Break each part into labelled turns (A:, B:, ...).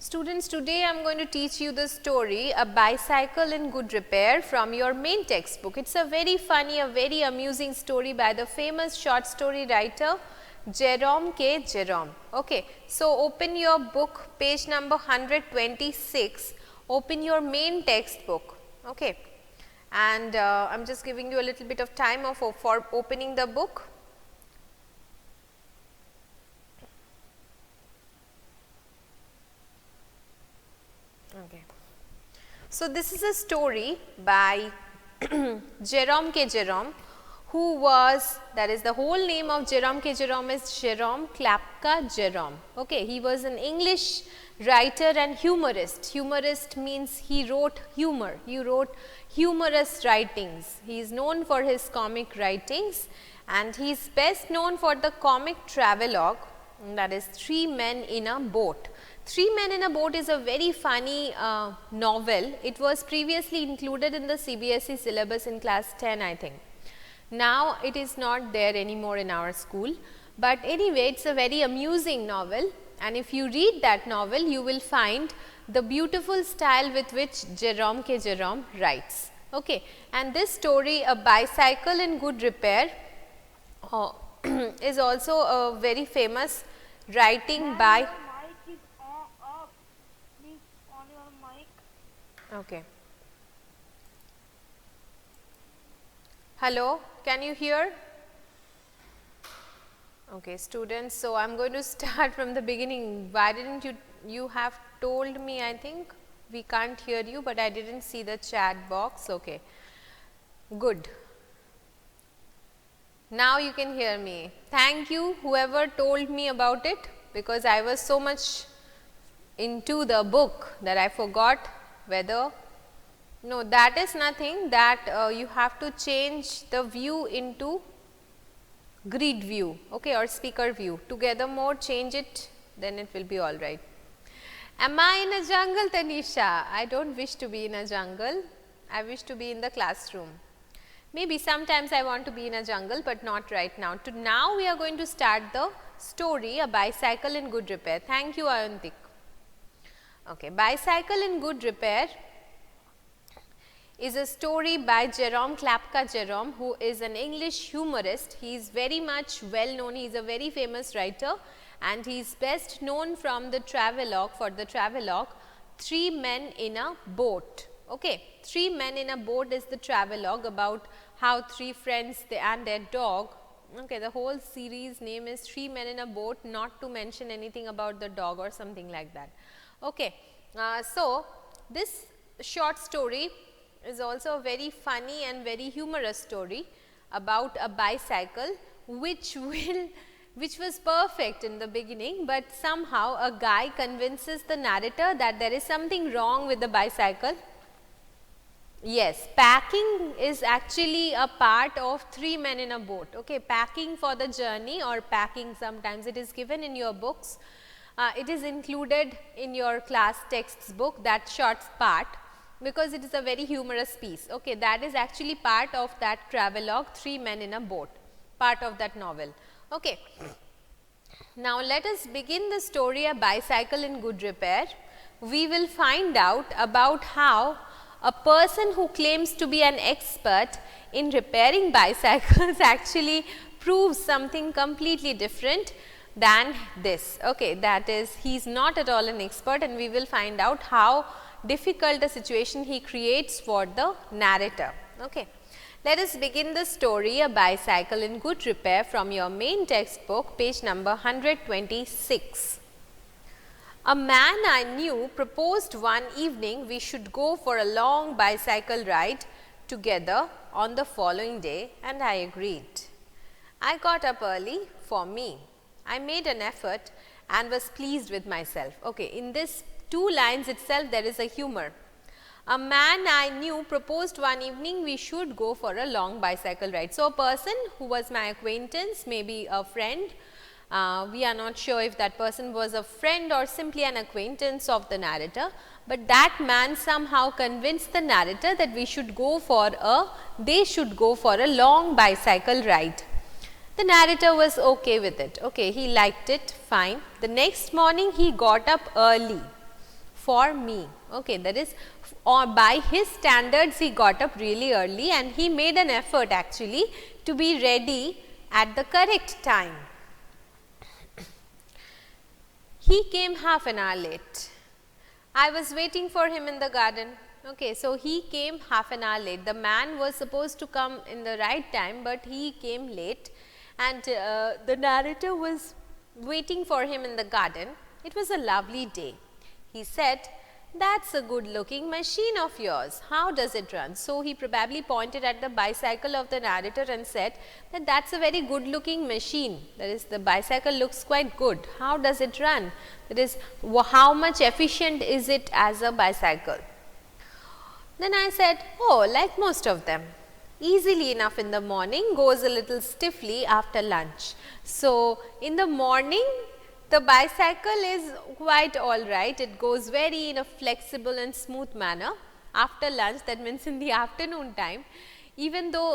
A: Students, today I am going to teach you the story, A Bicycle in Good Repair, from your main textbook. It's a very funny, a very amusing story by the famous short story writer Jerome Jerome. Okay. So, open your book, page number 126, open your main textbook. Okay. And I am just giving you a little bit of time for opening the book. Okay. So, this is a story by Jerome Jerome, who was, that is the whole name of Jerome Jerome is Jerome Jerome. Okay. He was an English writer and humorist. Humorist means he wrote humor, he wrote humorous writings. He is known for his comic writings and he is best known for the comic travelogue, that is Three Men in a Boat. Three Men in a Boat is a very funny novel. It was previously included in the CBSE syllabus in class 10, I think. Now, it is not there anymore in our school, but anyway, it is a very amusing novel, and if you read that novel, you will find the beautiful style with which Jerome Jerome writes. Okay. And this story, A Bicycle in Good Repair, is also a very famous writing by. Okay. Hello, can you hear? Okay, students, so I am going to start from the beginning. Why didn't you have told me? I think we can't hear you, but I didn't see the chat box. Okay, good. Now you can hear me. Thank you whoever told me about it, because I was so much into the book that I forgot whether, no, that is nothing, that you have to change the view into grid view, okay, or speaker view. Together mode, change it, then it will be all right. Am I in a jungle, Tanisha? I don't wish to be in a jungle. I wish to be in the classroom. Maybe sometimes I want to be in a jungle, but not right now. Now we are going to start the story, A Bicycle in Good Repair. Thank you, Ayantik. Okay, Bicycle in Good Repair is a story by Jerome Jerome, who is an English humorist. He is very much well known, he is a very famous writer and he is best known from the travelogue, for the travelogue Three Men in a Boat. Okay. Three Men in a Boat is the travelogue about how three friends and their dog. Okay, the whole series name is Three Men in a Boat, not to mention anything about the dog or something like that. Okay. So, this short story is also a very funny and very humorous story about a bicycle which was perfect in the beginning, but somehow a guy convinces the narrator that there is something wrong with the bicycle. Yes, packing is actually a part of Three Men in a Boat. Okay, packing for the journey, or packing, sometimes it is given in your books. It is included in your class textbook, that short part, because it is a very humorous piece. Okay, that is actually part of that travelogue Three Men in a Boat, part of that novel. Okay. Now, let us begin the story, A Bicycle in Good Repair. We will find out about how a person who claims to be an expert in repairing bicycles actually proves something completely different than this. Okay, that is, he is not at all an expert, and we will find out how difficult a situation he creates for the narrator. Okay. Let us begin the story, A Bicycle in Good Repair, from your main textbook, page number 126. A man I knew proposed one evening we should go for a long bicycle ride together on the following day, and I agreed. I got up early for me. I made an effort and was pleased with myself. Okay, in this two lines itself there is a humor. A man I knew proposed one evening we should go for a long bicycle ride. So, a person who was my acquaintance, maybe a friend, we are not sure if that person was a friend or simply an acquaintance of the narrator, but that man somehow convinced the narrator that they should go for a long bicycle ride. The narrator was okay with it. Okay, he liked it, fine. The next morning he got up early. for me. Okay, that is, or by his standards he got up really early and he made an effort actually to be ready at the correct time. He came half an hour late. I was waiting for him in the garden. Okay, so he came half an hour late. The man was supposed to come in the right time, but he came late, and the narrator was waiting for him in the garden. It was a lovely day. He said, "That's a good looking machine of yours. How does it run?" So he probably pointed at the bicycle of the narrator and said that that's a very good looking machine. That is, the bicycle looks quite good. How does it run? That is, how much efficient is it as a bicycle? Then I said, "Oh, like most of them. Easily enough in the morning, goes a little stiffly after lunch." So in the morning, the bicycle is quite all right. It goes very in a flexible and smooth manner. After lunch, that means in the afternoon time, even though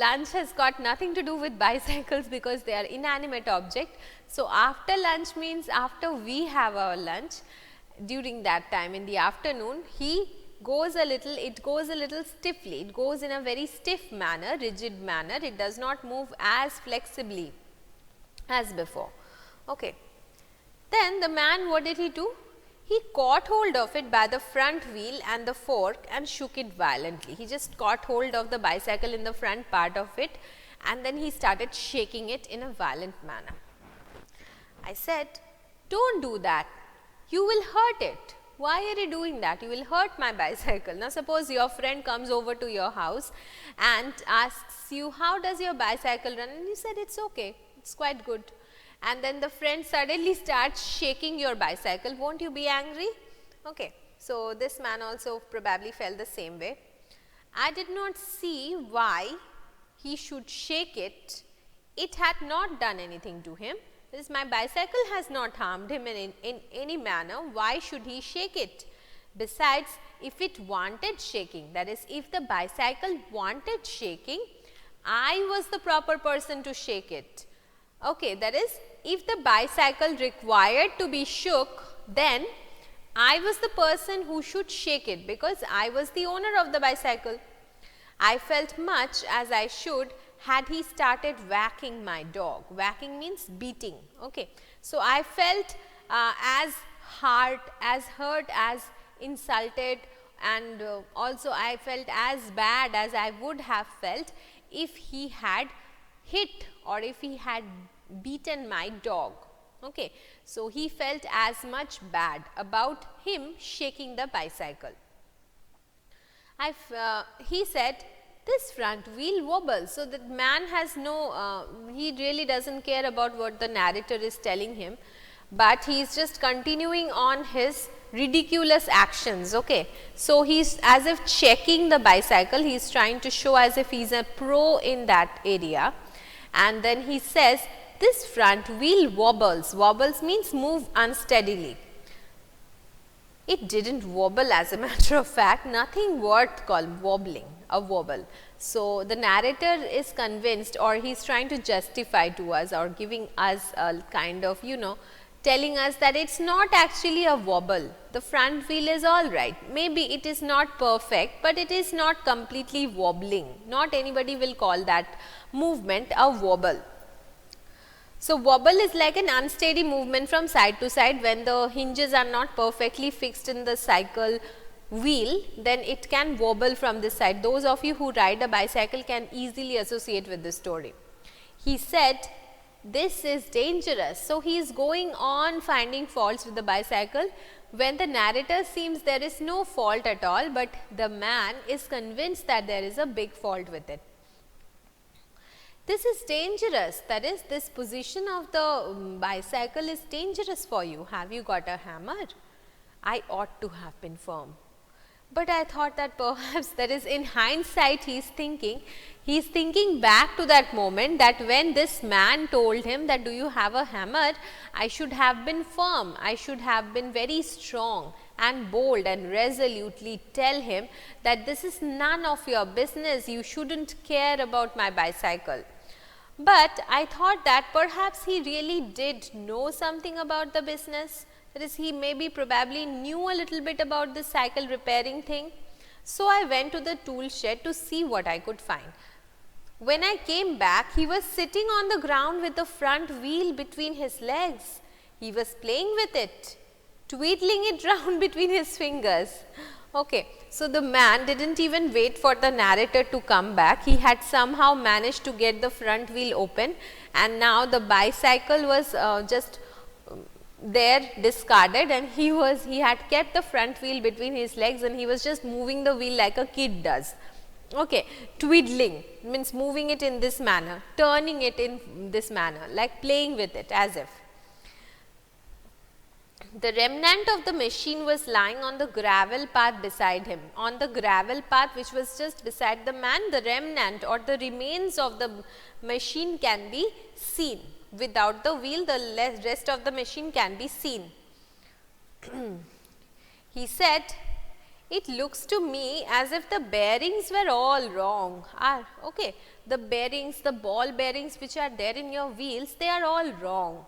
A: lunch has got nothing to do with bicycles because they are inanimate object. So after lunch means after we have our lunch, during that time in the afternoon, it goes a little stiffly. It goes in a very stiff manner, rigid manner. It does not move as flexibly as before. Okay. Then the man, what did he do? He caught hold of it by the front wheel and the fork and shook it violently. He just caught hold of the bicycle in the front part of it, and then he started shaking it in a violent manner. I said, "Don't do that. You will hurt it. Why are you doing that? You will hurt my bicycle." Now suppose your friend comes over to your house and asks you, "How does your bicycle run?" And you said, "It's okay. It's quite good." And then the friend suddenly starts shaking your bicycle. Won't you be angry? Okay. So this man also probably felt the same way. I did not see why he should shake it. It had not done anything to him. This, my bicycle has not harmed him in any manner. Why should he shake it? Besides, if it wanted shaking, that is, if the bicycle wanted shaking, I was the proper person to shake it. Okay, that is, if the bicycle required to be shook, then I was the person who should shake it because I was the owner of the bicycle. I felt much as I should had he started whacking my dog. Whacking means beating. Okay. So I felt as hurt, as insulted, and also I felt as bad as I would have felt if he had hit or if he had beaten my dog. Okay. So he felt as much bad about him shaking the bicycle. He said, "This front wheel wobbles." So that man has he really doesn't care about what the narrator is telling him, but he is just continuing on his ridiculous actions. Okay. So he's as if checking the bicycle, he is trying to show as if he is a pro in that area, and then he says, "This front wheel wobbles." Wobbles means move unsteadily. It didn't wobble, as a matter of fact, nothing worth called wobbling, a wobble. So the narrator is convinced, or he is trying to justify to us or giving us a kind of, telling us that it's not actually a wobble. The front wheel is all right. Maybe it is not perfect, but it is not completely wobbling. Not anybody will call that movement a wobble. So wobble is like an unsteady movement from side to side. When the hinges are not perfectly fixed in the cycle wheel, then it can wobble from this side. Those of you who ride a bicycle can easily associate with this story. He said, "This is dangerous." So he is going on finding faults with the bicycle when the narrator seems there is no fault at all, but the man is convinced that there is a big fault with it. "This is dangerous." That is, this position of the bicycle is dangerous for you. "Have you got a hammer?" I ought to have been firm. But I thought that perhaps, that is, in hindsight, he is thinking back to that moment that when this man told him that, "Do you have a hammer?" I should have been firm. I should have been very strong and bold and resolutely tell him that this is none of your business. You shouldn't care about my bicycle. But I thought that perhaps he really did know something about the business. That is, he maybe probably knew a little bit about this cycle repairing thing. So I went to the tool shed to see what I could find. When I came back, he was sitting on the ground with the front wheel between his legs. He was playing with it, twiddling it round between his fingers. Okay, so the man didn't even wait for the narrator to come back. He had somehow managed to get the front wheel open, and now the bicycle was just there discarded, and he had kept the front wheel between his legs, and he was just moving the wheel like a kid does. Okay, twiddling means moving it in this manner, turning it in this manner, like playing with it as if. The remnant of the machine was lying on the gravel path beside him. On the gravel path which was just beside the man, the remnant or the remains of the machine can be seen. Without the wheel, the rest of the machine can be seen. He said, "It looks to me as if the bearings were all wrong." Okay, the bearings, the ball bearings which are there in your wheels, they are all wrong.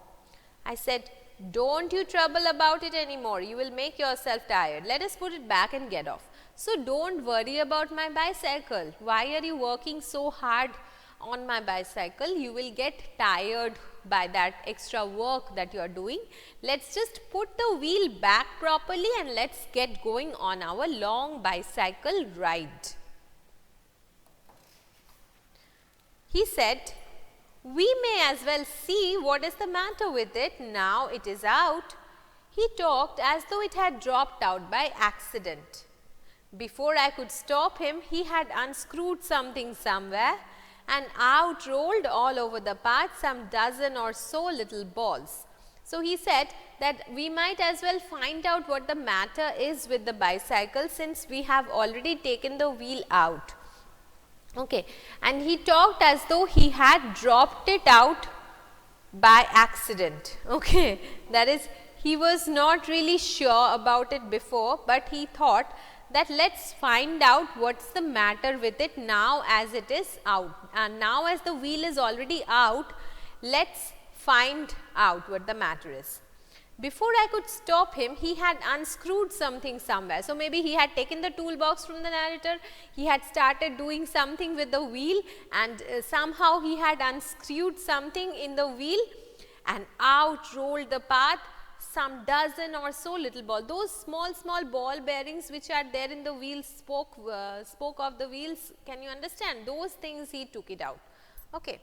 A: I said, "Don't you trouble about it anymore. You will make yourself tired. Let us put it back and get off. So don't worry about my bicycle. Why are you working so hard on my bicycle? You will get tired by that extra work that you are doing. Let's just put the wheel back properly and let's get going on our long bicycle ride." He said, "We may as well see what is the matter with it now it is out." He talked as though it had dropped out by accident. Before I could stop him, he had unscrewed something somewhere, and out rolled all over the path some dozen or so little balls. So he said that we might as well find out what the matter is with the bicycle, since we have already taken the wheel out. Okay, and he talked as though he had dropped it out by accident. Okay, that is, he was not really sure about it before, but he thought that let's find out what's the matter with it now as it is out. And now as the wheel is already out, let's find out what the matter is. Before I could stop him, he had unscrewed something somewhere. So maybe he had taken the toolbox from the narrator, he had started doing something with the wheel, and somehow he had unscrewed something in the wheel, and out rolled the path some dozen or so little balls. Those small ball bearings which are there in the wheel spoke of the wheels, can you understand? Those things he took it out. Okay.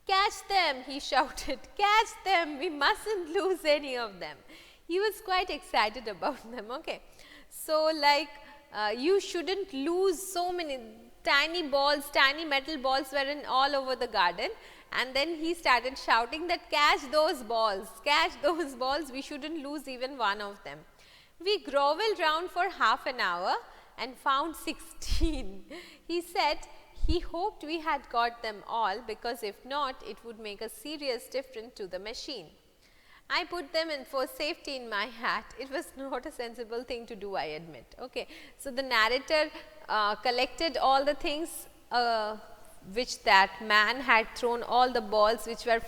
A: "Catch them," he shouted, "catch them, we mustn't lose any of them." He was quite excited about them. Okay. So like you shouldn't lose so many tiny balls, tiny metal balls were in all over the garden, and then he started shouting that catch those balls, we shouldn't lose even one of them. We grovelled round for half an hour and found 16. He said he hoped we had got them all, because if not, it would make a serious difference to the machine. I put them in for safety in my hat. It was not a sensible thing to do, I admit. Okay. So the narrator collected all the things which that man had thrown, all the balls which were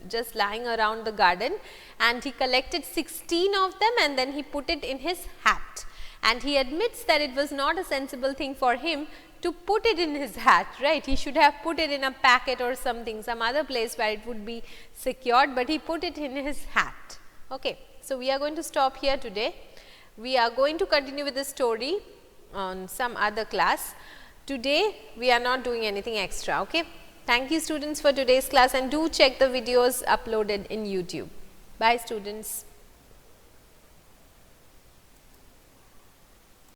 A: just lying around the garden, and he collected 16 of them and then he put it in his hat. And he admits that it was not a sensible thing for him to put it in his hat, right? He should have put it in a packet or something, some other place where it would be secured, but he put it in his hat. Okay. So we are going to stop here today. We are going to continue with the story on some other class. Today we are not doing anything extra. Okay. Thank you students for today's class, and do check the videos uploaded in YouTube. Bye students.